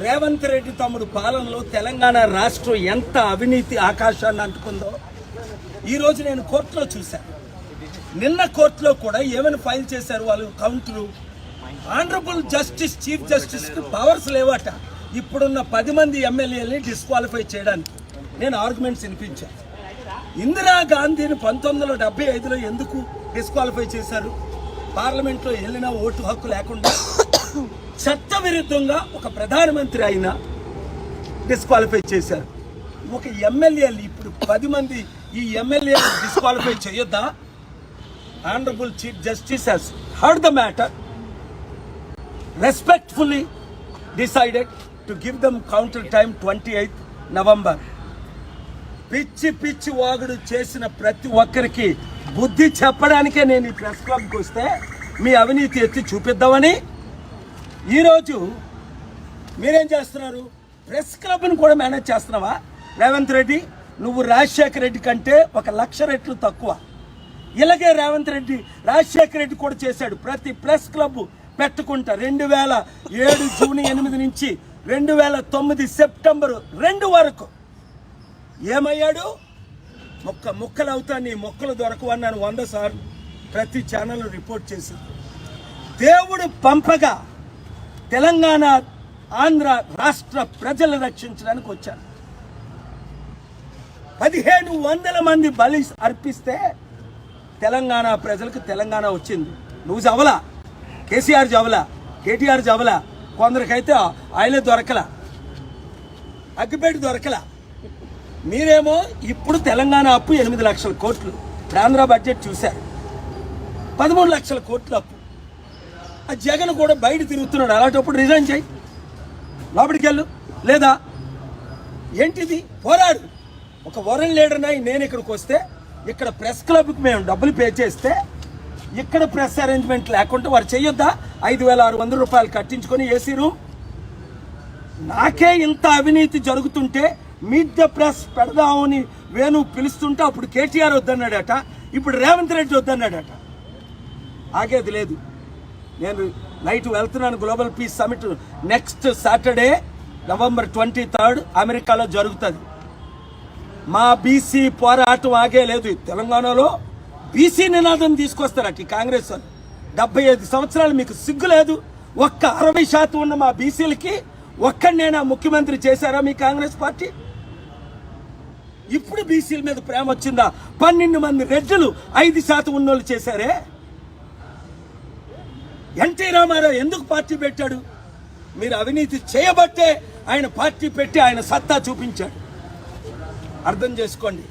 రేవంత్ రెడ్డి తమ్ముడు పాలనలో తెలంగాణ రాష్ట్రం ఎంత అవినీతి ఆకాశాన్ని అంటుకుందో ఈరోజు నేను కోర్టులో చూశాను. నిన్న కోర్టులో కూడా ఏమైనా ఫైల్ చేశారు వాళ్ళు కౌంటరు. ఆనరబుల్ జస్టిస్ చీఫ్ జస్టిస్కి పవర్స్ లేవట ఇప్పుడున్న 10 మంది ఎమ్మెల్యేలని డిస్క్వాలిఫై చేయడానికి. నేను ఆర్గ్యుమెంట్స్ వినిపించాను. ఇందిరాగాంధీని 1975లో ఎందుకు డిస్క్వాలిఫై చేశారు? పార్లమెంట్లో వెళ్ళిన ఓటు హక్కు లేకుండా చట్టవిరుద్ధంగా ఒక ప్రధానమంత్రి అయినా డిస్క్వాలిఫై చేశారు. ఒక ఎమ్మెల్యేలు ఇప్పుడు 10 మంది ఈ ఎమ్మెల్యేలు డిస్క్వాలిఫై చేయొద్దా? Honourable chief justice has heard the matter, respectfully decided to give them counter time 28th November. పిచ్చి పిచ్చి వాగుడు చేసిన ప్రతి ఒక్కరికి బుద్ధి చెప్పడానికే నేను ఈ ప్రెస్ క్లబ్కి వస్తే మీ అవినీతి ఎత్తి చూపిద్దామని. ఈరోజు మీరేం చేస్తున్నారు? ప్రెస్ క్లబ్ని కూడా మేనేజ్ చేస్తున్నావా? రేవంత్ రెడ్డి, నువ్వు రాజశేఖర రెడ్డి కంటే 1,00,000 రెట్లు తక్కువ. ఇలాగే రేవంత్ రెడ్డి రాజశేఖర రెడ్డి కూడా చేశాడు. ప్రతి ప్రెస్ క్లబ్ పెట్టుకుంటా 2007 జూన్ 8 నుంచి 2009 సెప్టెంబర్ 2 వరకు ఏమయ్యాడు? ముక్కలు అవుతా, నీ మొక్కలు దొరకవన్నాను 100 సార్లు ప్రతి ఛానల్ రిపోర్ట్ చేసి. దేవుడు పంపగా తెలంగాణ ఆంధ్ర రాష్ట్ర ప్రజలు రక్షించడానికి వచ్చాను. 1,500 మంది బలి అర్పిస్తే తెలంగాణ ప్రజలకు తెలంగాణ వచ్చింది. నువ్వు చవలా, కేసీఆర్ చవలా, కేటీఆర్ చవలా, కొందరికైతే ఆయనే దొరకలా, అగ్గిపేట దొరకలా. మీరేమో ఇప్పుడు తెలంగాణ అప్పు 8 లక్షల కోట్లు. ఆంధ్ర బడ్జెట్ చూశారు, 13 లక్షల కోట్ల అప్పు. ఆ జగన్ కూడా బయట తిరుగుతున్నాడు. అలాంటప్పుడు రిజైన్ చేయి, లోపలికి వెళ్ళు. లేదా ఏంటిది? పోరాడు. ఒక వరల్డ్ లీడర్ అయి నేను ఇక్కడికి వస్తే ఇక్కడ ప్రెస్ క్లబ్కి మేము డబ్బులు పే చేస్తే ఇక్కడ ప్రెస్ అరేంజ్మెంట్ లేకుండా వారు చెయ్యొద్దా? 5,600 రూపాయలు కట్టించుకొని ఏసీ రూమ్. నాకే ఇంత అవినీతి జరుగుతుంటే మీట్ ద ప్రెస్ పెడదామని వేణు పిలుస్తుంటే అప్పుడు కేటీఆర్ వద్దన్నాడట, ఇప్పుడు రేవంత్ రెడ్డి వద్దన్నాడట. ఆగేది లేదు. నేను నైట్ వెళ్తున్నాను. Global peace summit next Saturday November 23rd అమెరికాలో జరుగుతుంది. మా బీసీ పోరాటం ఆగే లేదు. తెలంగాణలో బీసీ నినాదం తీసుకొస్తారట ఈ కాంగ్రెస్ వాళ్ళు. 75 సంవత్సరాలు మీకు సిగ్గు లేదు? ఒక్క 60% ఉన్న మా బీసీలకి ఒక్కడినైనా ముఖ్యమంత్రి చేశారా మీ కాంగ్రెస్ పార్టీ? ఇప్పుడు బీసీల మీద ప్రేమ వచ్చిందా? 12 మంది రెడ్లు 5% ఉన్నోళ్ళు చేశారే. ఎన్టీ రామారావు ఎందుకు పార్టీ పెట్టాడు? మీరు అవినీతి చేయబట్టే ఆయన పార్టీ పెట్టి ఆయన సత్తా చూపించాడు. అర్థం చేసుకోండి.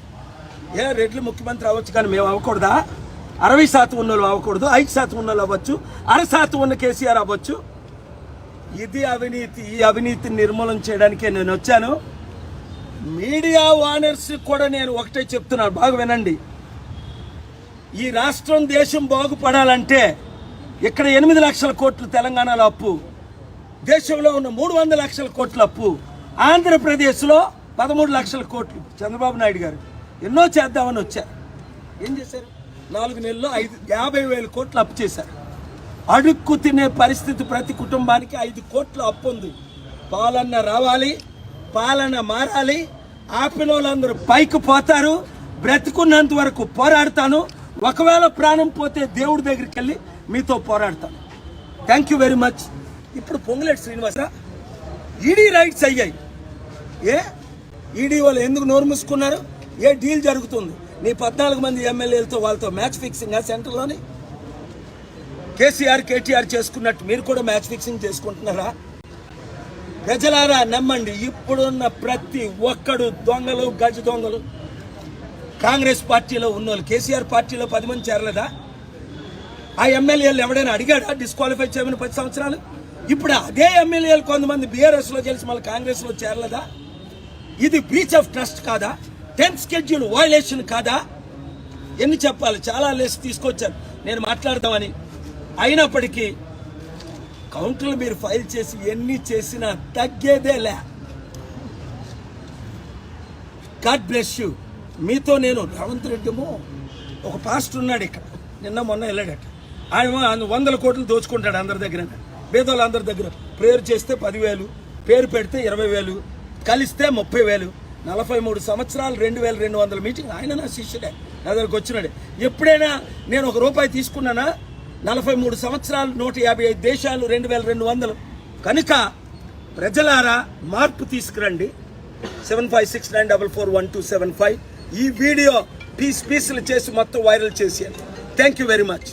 రెడ్లు ముఖ్యమంత్రి అవ్వచ్చు కానీ మేము అవ్వకూడదా? 60% ఉన్నోళ్ళు అవ్వకూడదు, 5% ఉన్నోళ్ళు అవ్వచ్చు, 1/2% ఉన్న కేసీఆర్ అవ్వచ్చు. ఇది అవినీతి. ఈ అవినీతిని నిర్మూలన చేయడానికే నేను వచ్చాను. మీడియా ఓనర్స్ కూడా నేను ఒకటే చెప్తున్నాను, బాగా వినండి. ఈ రాష్ట్రం దేశం బాగుపడాలంటే ఇక్కడ 8 లక్షల కోట్లు తెలంగాణలో అప్పు, దేశంలో ఉన్న 300 లక్షల కోట్ల అప్పు, ఆంధ్రప్రదేశ్లో 13 లక్షల కోట్లు. చంద్రబాబు నాయుడు గారు ఎన్నో చేద్దామని వచ్చారు. ఏం చేశారు? 4 నెలల్లో 50,000 కోట్లు అప్పు చేశారు. అడుక్కు తినే పరిస్థితి ప్రతి కుటుంబానికి 5 కోట్ల అప్పు ఉంది. పాలన రావాలి, పాలన మారాలి. ఆపిన వాళ్ళందరూ పైకి పోతారు. బ్రతికున్నంత వరకు పోరాడతాను. ఒకవేళ ప్రాణం పోతే దేవుడి దగ్గరికి వెళ్ళి మీతో పోరాడతాను. Thank you very much. ఇప్పుడు పొంగులేటి శ్రీనివాసరావు ఈడీ రైట్స్ అయ్యాయి. ఈడీ వాళ్ళు ఎందుకు నోరు మూసుకున్నారు? ఏ డీల్ జరుగుతుంది? నీ 14 మంది ఎమ్మెల్యేలతో వాళ్ళతో మ్యాచ్ ఫిక్సింగ్ సెంటర్లోని కేసీఆర్ కేటీఆర్ చేసుకున్నట్టు మీరు కూడా మ్యాచ్ ఫిక్సింగ్ చేసుకుంటున్నారా? ప్రజలారా నమ్మండి. ఇప్పుడున్న ప్రతి ఒక్కడు దొంగలు, గజ దొంగలు. కాంగ్రెస్ పార్టీలో ఉన్నోళ్ళు కేసీఆర్ పార్టీలో 10 మంది చేరలేదా? ఆ ఎమ్మెల్యేలు ఎవడైనా అడిగాడా డిస్క్వాలిఫై చేయమని 10 సంవత్సరాలు? ఇప్పుడు అదే ఎమ్మెల్యేలు కొంతమంది బీఆర్ఎస్లో గెలిచి మళ్ళీ కాంగ్రెస్లో చేరలేదా? ఇది బ్రీచ్ ఆఫ్ ట్రస్ట్ కాదా? 10th షెడ్యూల్ వయలేషన్ కాదా? ఎన్ని చెప్పాలి? చాలా లిస్ట్ తీసుకొచ్చాను నేను మాట్లాడదామని. అయినప్పటికీ కౌంటర్లు మీరు ఫైల్ చేసి ఎన్ని చేసినా తగ్గేదే లే. God bless you. మీతో నేను రేవంత్ రెడ్డిమో ఒక పాస్టర్ ఉన్నాడు ఇక్కడ, నిన్న మొన్న వెళ్ళాడట. ఆయన 100 కోట్లు దోచుకుంటాడు అందరి దగ్గర. పేదోళ్ళు అందరి దగ్గర ప్రేయర్ చేస్తే 10,000, పేరు పెడితే 20,000, కలిస్తే 30,000, 43 సంవత్సరాలు 2,200 మీటింగ్. ఆయన నా శిష్యుడే, నా దగ్గరకు వచ్చినాడే. ఎప్పుడైనా నేను ₹1 తీసుకున్నానా? 43 సంవత్సరాలు 155 దేశాలు 2,200. కనుక ప్రజలారా మార్పు తీసుకురండి. 7569441275 ఈ వీడియో పీసులు చేసి మొత్తం వైరల్ చేసేయండి. Thank you very much.